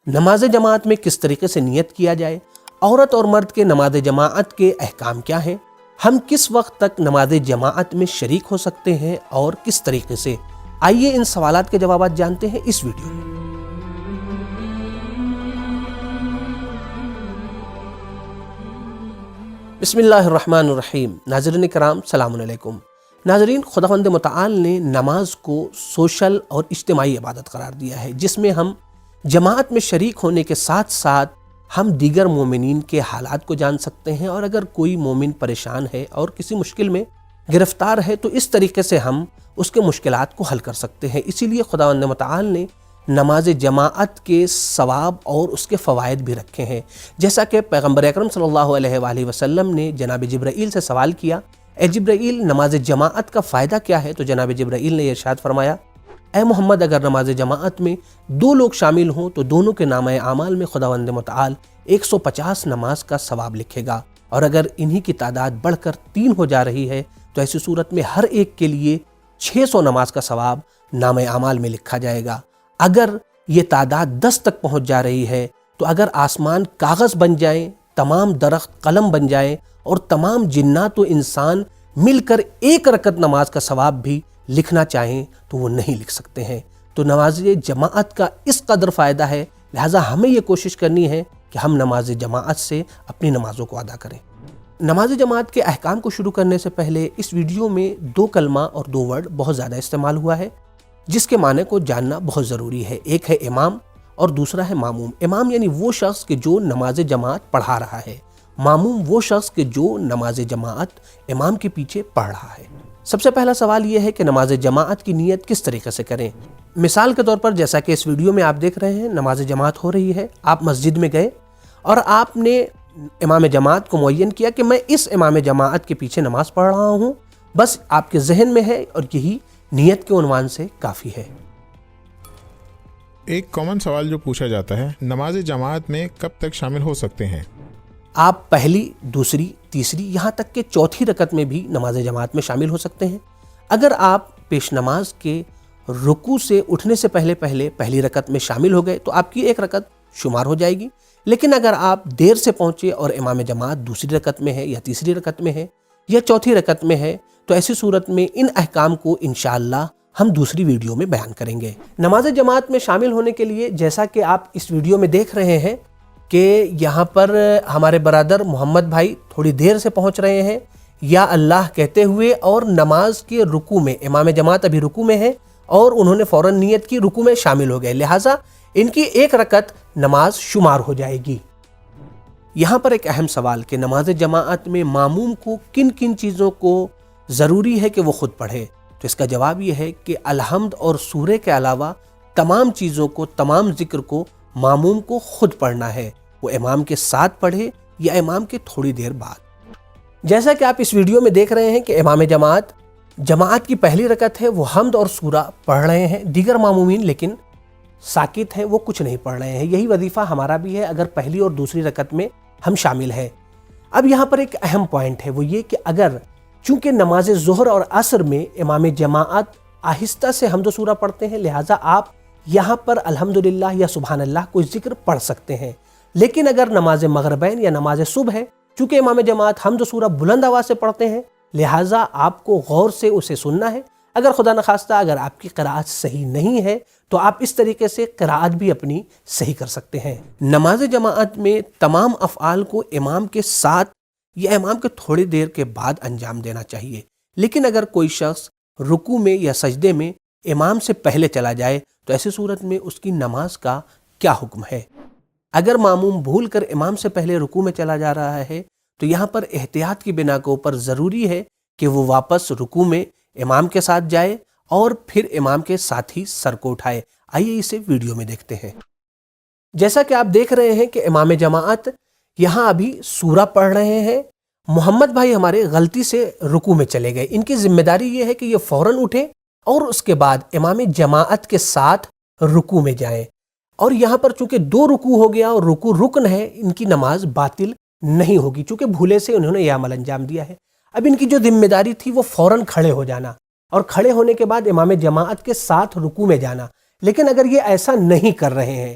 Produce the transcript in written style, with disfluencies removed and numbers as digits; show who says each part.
Speaker 1: نماز جماعت میں کس طریقے سے نیت کیا جائے، عورت اور مرد کے نماز جماعت کے احکام کیا ہیں، ہم کس وقت تک نماز جماعت میں شریک ہو سکتے ہیں اور کس طریقے سے، آئیے ان سوالات کے جوابات جانتے ہیں اس ویڈیو میں۔ بسم اللہ الرحمن الرحیم۔ ناظرین کرام سلام علیکم۔ ناظرین، خداوند متعال نے نماز کو سوشل اور اجتماعی عبادت قرار دیا ہے، جس میں ہم جماعت میں شریک ہونے کے ساتھ ساتھ ہم دیگر مومنین کے حالات کو جان سکتے ہیں، اور اگر کوئی مومن پریشان ہے اور کسی مشکل میں گرفتار ہے تو اس طریقے سے ہم اس کے مشکلات کو حل کر سکتے ہیں۔ اسی لیے خداوند متعال نے نماز جماعت کے ثواب اور اس کے فوائد بھی رکھے ہیں، جیسا کہ پیغمبر اکرم صلی اللہ علیہ وآلہ وسلم نے جناب جبرائیل سے سوال کیا، اے جبرائیل، نماز جماعت کا فائدہ کیا ہے؟ تو جناب جبرائیل نے ارشاد فرمایا، اے محمد، اگر نماز جماعت میں 2 لوگ شامل ہوں تو دونوں کے نامہ اعمال میں خداوند متعال 150 نماز کا ثواب لکھے گا، اور اگر انہی کی تعداد بڑھ کر 3 ہو جا رہی ہے تو ایسی صورت میں ہر ایک کے لیے 600 نماز کا ثواب نامہ اعمال میں لکھا جائے گا۔ اگر یہ تعداد 10 تک پہنچ جا رہی ہے تو اگر آسمان کاغذ بن جائیں، تمام درخت قلم بن جائیں اور تمام جنات و انسان مل کر 1 رکعت نماز کا ثواب بھی لکھنا چاہیں تو وہ نہیں لکھ سکتے ہیں۔ تو نماز جماعت کا اس قدر فائدہ ہے، لہٰذا ہمیں یہ کوشش کرنی ہے کہ ہم نماز جماعت سے اپنی نمازوں کو ادا کریں۔ نماز جماعت کے احکام کو شروع کرنے سے پہلے اس ویڈیو میں 2 کلمہ اور 2 ورڈ بہت زیادہ استعمال ہوا ہے، جس کے معنی کو جاننا بہت ضروری ہے۔ ایک ہے امام اور دوسرا ہے ماموم۔ امام یعنی وہ شخص کہ جو نماز جماعت پڑھا رہا ہے، ماموم وہ شخص کہ جو نماز جماعت امام کے پیچھے پڑھ رہا ہے۔ سب سے پہلا سوال یہ ہے کہ نماز جماعت کی نیت کس طریقے سے کریں۔ مثال کے طور پر جیسا کہ اس ویڈیو میں آپ دیکھ رہے ہیں، نماز جماعت ہو رہی ہے، آپ مسجد میں گئے اور آپ نے امام جماعت کو معین کیا کہ میں اس امام جماعت کے پیچھے نماز پڑھ رہا ہوں، بس آپ کے ذہن میں ہے اور یہی نیت کے عنوان سے کافی ہے۔
Speaker 2: ایک کامن سوال جو پوچھا جاتا ہے، نماز جماعت میں کب تک شامل ہو سکتے ہیں؟
Speaker 1: آپ پہلی، دوسری، تیسری، یہاں تک کہ چوتھی رکعت میں بھی نماز جماعت میں شامل ہو سکتے ہیں۔ اگر آپ پیش نماز کے رکوع سے اٹھنے سے پہلے پہلی رکعت میں شامل ہو گئے تو آپ کی 1 رکعت شمار ہو جائے گی، لیکن اگر آپ دیر سے پہنچے اور امام جماعت دوسری رکعت میں ہے یا تیسری رکعت میں ہے یا چوتھی رکعت میں ہے تو ایسی صورت میں ان احکام کو انشاءاللہ ہم دوسری ویڈیو میں بیان کریں گے۔ نماز جماعت میں شامل ہونے کے لیے جیسا کہ آپ اس ویڈیو میں دیکھ رہے ہیں کہ یہاں پر ہمارے برادر محمد بھائی تھوڑی دیر سے پہنچ رہے ہیں، یا اللہ کہتے ہوئے، اور نماز کے رکوع میں، امام جماعت ابھی رکوع میں ہے اور انہوں نے فوراً نیت کی، رکوع میں شامل ہو گئے، لہٰذا ان کی 1 رکعت نماز شمار ہو جائے گی۔ یہاں پر ایک اہم سوال کہ نماز جماعت میں ماموم کو کن کن چیزوں کو ضروری ہے کہ وہ خود پڑھے، تو اس کا جواب یہ ہے کہ الحمد اور سورہ کے علاوہ تمام چیزوں کو، تمام ذکر کو ماموم کو خود پڑھنا ہے، وہ امام کے ساتھ پڑھے یا امام کے تھوڑی دیر بعد۔ جیسا کہ آپ اس ویڈیو میں دیکھ رہے ہیں کہ امام جماعت کی پہلی رکعت ہے، وہ حمد اور سورہ پڑھ رہے ہیں، دیگر مامومین لیکن ساکت ہیں، وہ کچھ نہیں پڑھ رہے ہیں۔ یہی وظیفہ ہمارا بھی ہے اگر پہلی اور دوسری رکعت میں ہم شامل ہیں۔ اب یہاں پر ایک اہم پوائنٹ ہے، وہ یہ کہ اگر چونکہ نماز ظہر اور عصر میں امام جماعت آہستہ سے حمد و سورہ پڑھتے ہیں، لہٰذا آپ یہاں پر الحمدللہ یا سبحان اللہ کوئی ذکر پڑھ سکتے ہیں، لیکن اگر نماز مغربین یا نماز صبح ہے، چونکہ امام جماعت حمد و سورہ بلند آواز سے پڑھتے ہیں، لہٰذا آپ کو غور سے اسے سننا ہے۔ اگر خدا نخواستہ اگر آپ کی قراءت صحیح نہیں ہے تو آپ اس طریقے سے قراءت بھی اپنی صحیح کر سکتے ہیں۔ نماز جماعت میں تمام افعال کو امام کے ساتھ یا امام کے تھوڑی دیر کے بعد انجام دینا چاہیے، لیکن اگر کوئی شخص رکوع میں یا سجدے میں امام سے پہلے چلا جائے تو ایسی صورت میں اس کی نماز کا کیا حکم ہے؟ اگر ماموم بھول کر امام سے پہلے رکوع میں چلا جا رہا ہے تو یہاں پر احتیاط کی بنا کے اوپر ضروری ہے کہ وہ واپس رکوع میں امام کے ساتھ جائے اور پھر امام کے ساتھ ہی سر کو اٹھائے۔ آئیے اسے ویڈیو میں دیکھتے ہیں۔ جیسا کہ آپ دیکھ رہے ہیں کہ امام جماعت یہاں ابھی سورہ پڑھ رہے ہیں، محمد بھائی ہمارے غلطی سے رکوع میں چلے گئے، ان کی ذمہ داری یہ ہے کہ یہ فوراً اٹھیں اور اس کے بعد امام جماعت کے ساتھ رکوع میں جائیں، اور یہاں پر چونکہ 2 رکوع ہو گیا اور رکوع رکن ہے، ان کی نماز باطل نہیں ہوگی، چونکہ بھولے سے انہوں نے یہ عمل انجام دیا ہے۔ اب ان کی جو ذمہ داری تھی وہ فوراً کھڑے ہو جانا، اور کھڑے ہونے کے بعد امام جماعت کے ساتھ رکوع میں جانا، لیکن اگر یہ ایسا نہیں کر رہے ہیں